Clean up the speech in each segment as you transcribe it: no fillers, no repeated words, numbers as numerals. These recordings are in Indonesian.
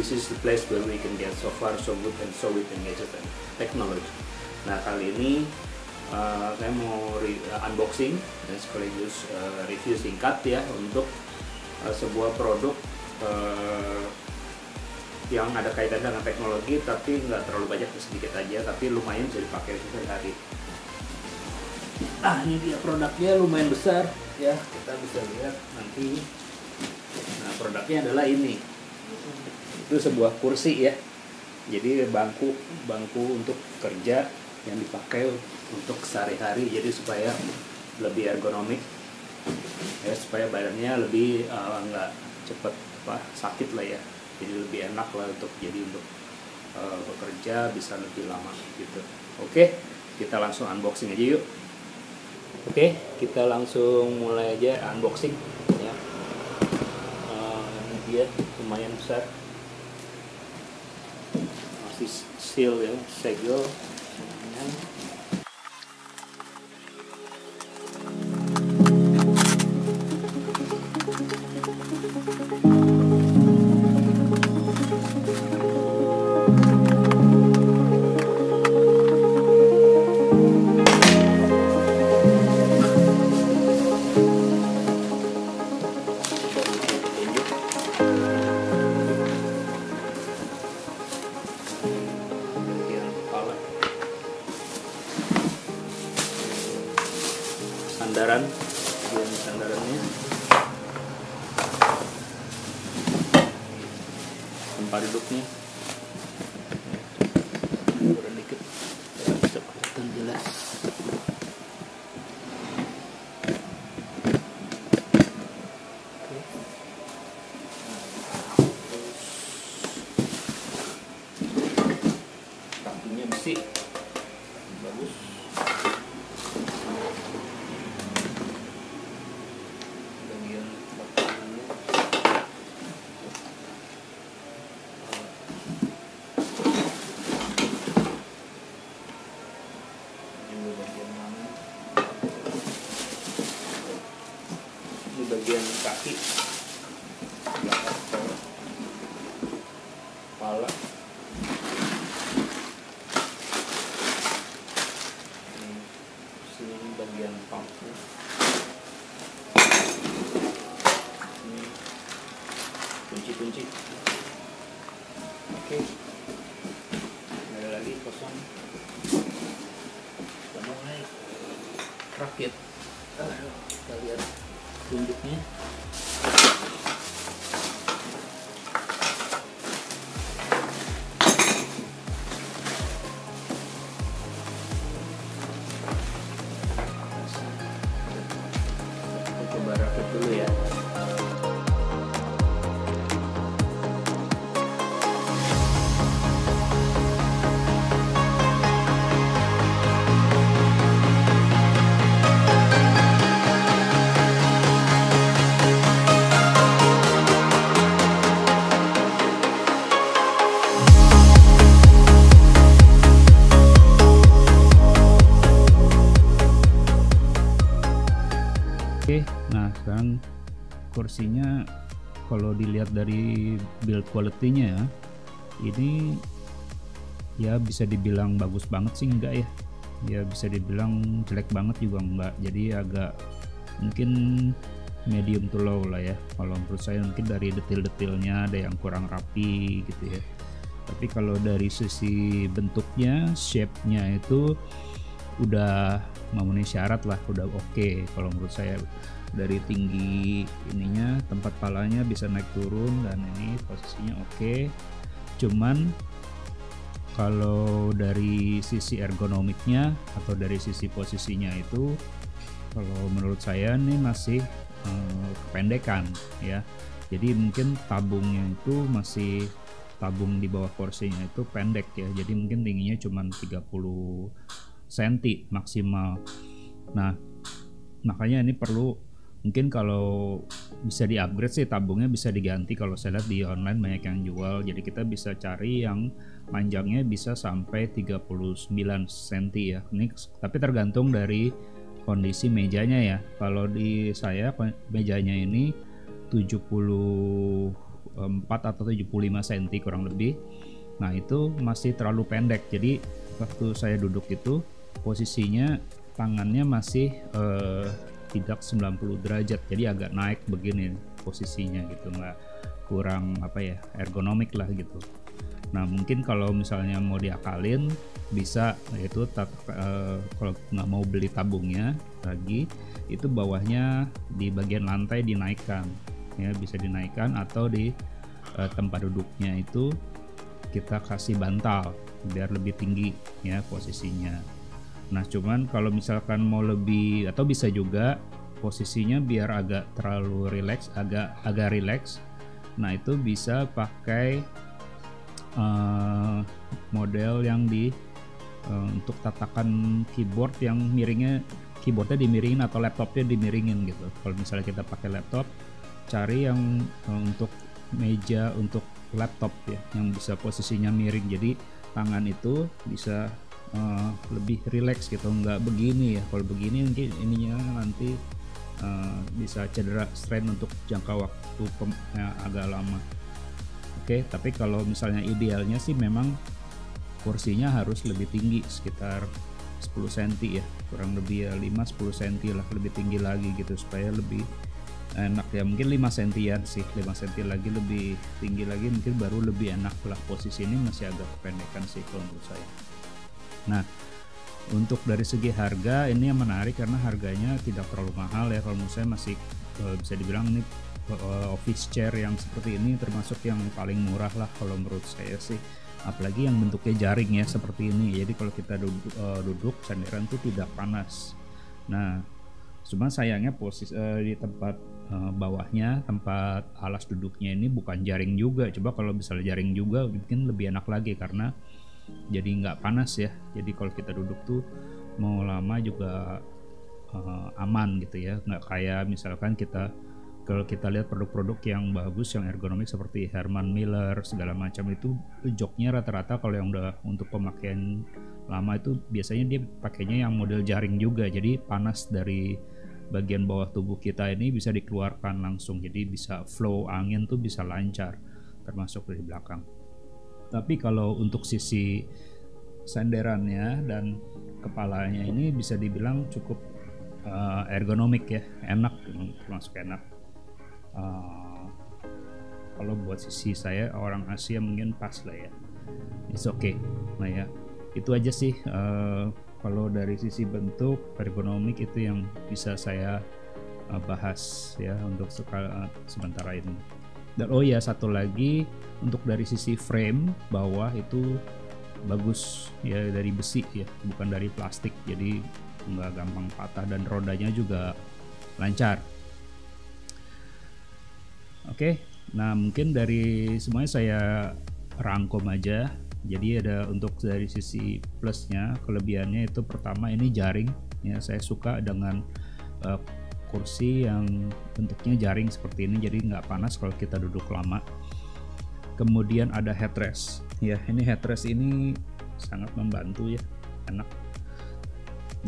this is the place where we can get so far so good and so with the gadget and technology. Nah, kali ini saya mau unboxing dan sekaligus review singkat ya untuk sebuah produk yang ada kaitan dengan teknologi, tapi nggak terlalu banyak, sedikit aja, tapi lumayan bisa dipakai sehari-hari. Ini dia produknya, lumayan besar ya, kita bisa lihat nanti. Nah, produknya adalah ini. Itu sebuah kursi ya. Jadi bangku untuk kerja yang dipakai untuk sehari-hari, jadi supaya lebih ergonomik ya, supaya badannya lebih nggak cepet sakit lah ya, jadi lebih enak lah untuk bekerja bisa lebih lama gitu. Oke, kita langsung unboxing aja yuk. Oke, kita langsung mulai aja unboxing ya. Ini dia, lumayan besar, masih seal ya, segel semuanya. Sandarannya, tempat duduknya turun dikit bisa kelihatan jelas. Kakinya besi, bagus. Bagian kaki, belakang, kepala, sini bagian pumpnya, ini kunci-kunci. Oke, ada lagi kosong, kita mulai rakit. Kita lihat tunjuknya. Kita coba rakit dulu ya. Oke, nah sekarang kursinya kalau dilihat dari build quality-nya ya, ini ya bisa dibilang bagus banget sih enggak ya. Ya bisa dibilang jelek banget juga enggak. Jadi agak mungkin medium to low lah ya. Kalau menurut saya mungkin dari detail-detailnya ada yang kurang rapi gitu ya. Tapi kalau dari sisi bentuknya, shape-nya itu udah memenuhi syarat lah, udah oke. Kalau menurut saya dari tinggi ininya, tempat palanya bisa naik turun, dan ini posisinya oke. Cuman kalau dari sisi ergonomiknya atau dari sisi posisinya itu, kalau menurut saya ini masih kependekan ya. Jadi mungkin tabungnya itu masih, tabung di bawah kursinya itu pendek ya. Jadi mungkin tingginya cuma 30 cm maksimal. Nah, makanya ini perlu, mungkin kalau bisa di upgrade sih tabungnya bisa diganti. Kalau saya lihat di online banyak yang jual, jadi kita bisa cari yang panjangnya bisa sampai 39 cm ya. Ini tapi tergantung dari kondisi mejanya ya. Kalau di saya mejanya ini 70 4 atau 75 cm kurang lebih. Nah itu masih terlalu pendek, jadi waktu saya duduk itu posisinya tangannya masih tidak 90 derajat, jadi agak naik begini posisinya gitu, nggak kurang ergonomik lah gitu. Nah mungkin kalau misalnya mau diakalin bisa, yaitu kalau nggak mau beli tabungnya lagi, itu bawahnya di bagian lantai dinaikkan ya, bisa dinaikkan, atau di tempat duduknya itu kita kasih bantal biar lebih tinggi ya posisinya. Nah cuman kalau misalkan mau lebih, atau bisa juga posisinya biar agak terlalu relax, agak relax, nah itu bisa pakai model yang untuk tatakan keyboard yang miringnya, keyboardnya dimiringin atau laptopnya dimiringin gitu. Kalau misalnya kita pakai laptop, cari yang untuk meja untuk laptop ya, yang bisa posisinya miring, jadi tangan itu bisa lebih relax gitu, nggak begini ya. Kalau begini mungkin ininya nanti bisa cedera, strain untuk jangka waktu agak lama. Oke, tapi kalau misalnya idealnya sih memang kursinya harus lebih tinggi, sekitar 10 cm ya, kurang lebih ya 5-10 cm lah lebih tinggi lagi gitu, supaya lebih enak ya. Mungkin 5 cm sih, 5 cm lagi lebih tinggi lagi mungkin baru lebih enak lah. Posisi ini masih agak kependekan sih kalau menurut saya. Nah untuk dari segi harga ini yang menarik karena harganya tidak terlalu mahal ya. Kalau menurut saya masih bisa dibilang ini office chair yang seperti ini termasuk yang paling murah lah kalau menurut saya sih, apalagi yang bentuknya jaring ya seperti ini. Jadi kalau kita duduk sandaran tuh tidak panas. Nah cuma sayangnya posisi di tempat bawahnya, tempat alas duduknya ini bukan jaring juga. Coba kalau misalnya jaring juga mungkin lebih enak lagi karena jadi nggak panas ya. Jadi kalau kita duduk tuh mau lama juga aman gitu ya, nggak kayak misalkan kalau kita lihat produk-produk yang bagus, yang ergonomik seperti Herman Miller segala macam, itu joknya rata-rata kalau yang udah untuk pemakaian lama itu biasanya dia pakainya yang model jaring juga, jadi panas dari bagian bawah tubuh kita ini bisa dikeluarkan langsung, jadi bisa flow angin tuh bisa lancar termasuk dari belakang. Tapi kalau untuk sisi senderannya dan kepalanya ini bisa dibilang cukup ergonomik ya, enak, termasuk enak. Kalau buat sisi saya orang Asia mungkin pas lah ya, it's okay. Nah ya itu aja sih kalau dari sisi bentuk ergonomik itu yang bisa saya bahas ya untuk sementara ini. Dan oh ya satu lagi, untuk dari sisi frame bawah itu bagus ya, dari besi ya, bukan dari plastik, jadi nggak gampang patah dan rodanya juga lancar. Oke, nah mungkin dari semuanya saya rangkum aja. Jadi ada untuk dari sisi plusnya, kelebihannya itu pertama ini jaring ya, saya suka dengan kursi yang bentuknya jaring seperti ini, jadi nggak panas kalau kita duduk lama. Kemudian ada headrest ya, ini headrest ini sangat membantu ya, enak.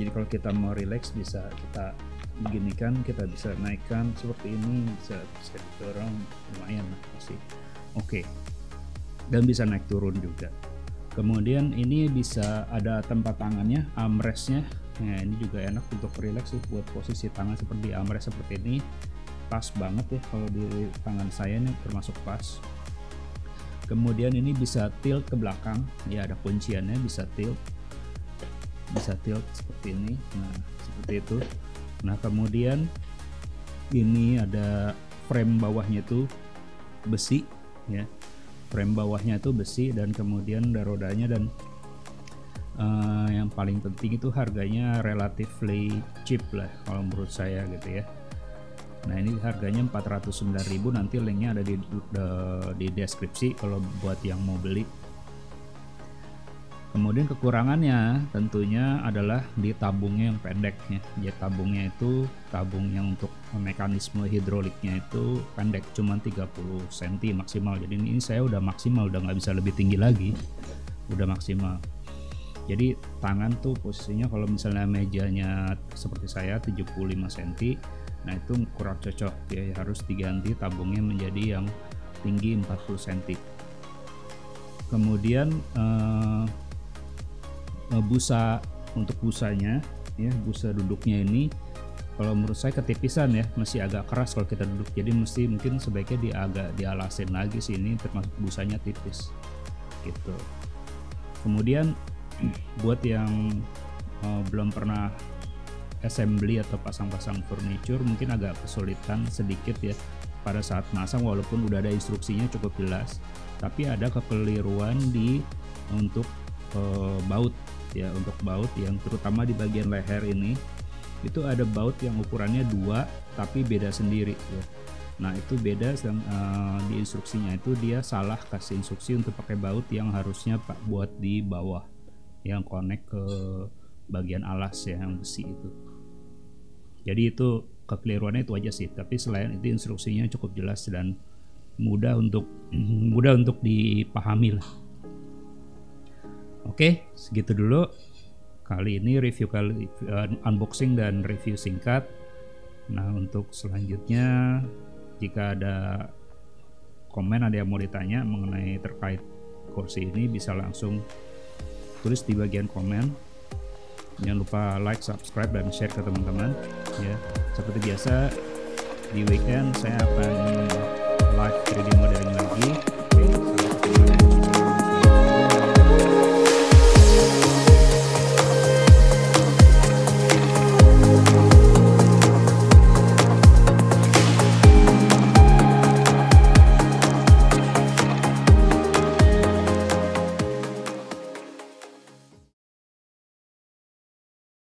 Jadi kalau kita mau relax bisa kita beginikan, kita bisa naikkan seperti ini, bisa didorong, lumayan masih oke. Dan bisa naik turun juga. Kemudian ini bisa ada tempat tangannya, armrestnya. Nah ini juga enak untuk relax sih, buat posisi tangan seperti armrest seperti ini pas banget ya, kalau di tangan saya ini termasuk pas. Kemudian ini bisa tilt ke belakang ya, ada kunciannya, bisa tilt seperti ini. Nah seperti itu. Nah kemudian ini ada frame bawahnya itu besi ya, frame bawahnya itu besi, dan kemudian ada rodanya, dan yang paling penting itu harganya relatively cheap lah kalau menurut saya gitu ya. Nah ini harganya 409.000, nanti linknya ada di deskripsi kalau buat yang mau beli. Kemudian kekurangannya tentunya adalah di tabungnya yang pendek ya. Jadi tabungnya itu tabung yang untuk mekanisme hidroliknya itu pendek, cuma 30 cm maksimal. Jadi ini saya udah maksimal, udah nggak bisa lebih tinggi lagi, udah maksimal. Jadi tangan tuh posisinya kalau misalnya mejanya seperti saya 75 cm, nah itu kurang cocok ya, harus diganti tabungnya menjadi yang tinggi 40 cm. Kemudian busa, untuk busanya ya, busa duduknya ini kalau menurut saya ketipisan ya, masih agak keras kalau kita duduk, jadi mungkin sebaiknya dialasin lagi sih, ini termasuk busanya tipis gitu. Kemudian buat yang belum pernah assembly atau pasang-pasang furniture, mungkin agak kesulitan sedikit ya pada saat masang, walaupun udah ada instruksinya cukup jelas, tapi ada kekeliruan untuk baut ya, untuk baut yang terutama di bagian leher ini, itu ada baut yang ukurannya 2 tapi beda sendiri ya. Nah itu beda, di instruksinya itu dia salah kasih instruksi untuk pakai baut yang harusnya buat di bawah yang connect ke bagian alas ya, yang besi itu. Jadi itu kekeliruannya itu aja sih, tapi selain itu instruksinya cukup jelas dan mudah untuk dipahami lah. Oke, segitu dulu kali ini unboxing dan review singkat. Nah untuk selanjutnya, jika ada komen, ada yang mau ditanya mengenai terkait kursi ini, bisa langsung tulis di bagian komen. Jangan lupa like, subscribe, dan share ke teman-teman ya. Seperti biasa di weekend saya akan live 3D modeling lagi.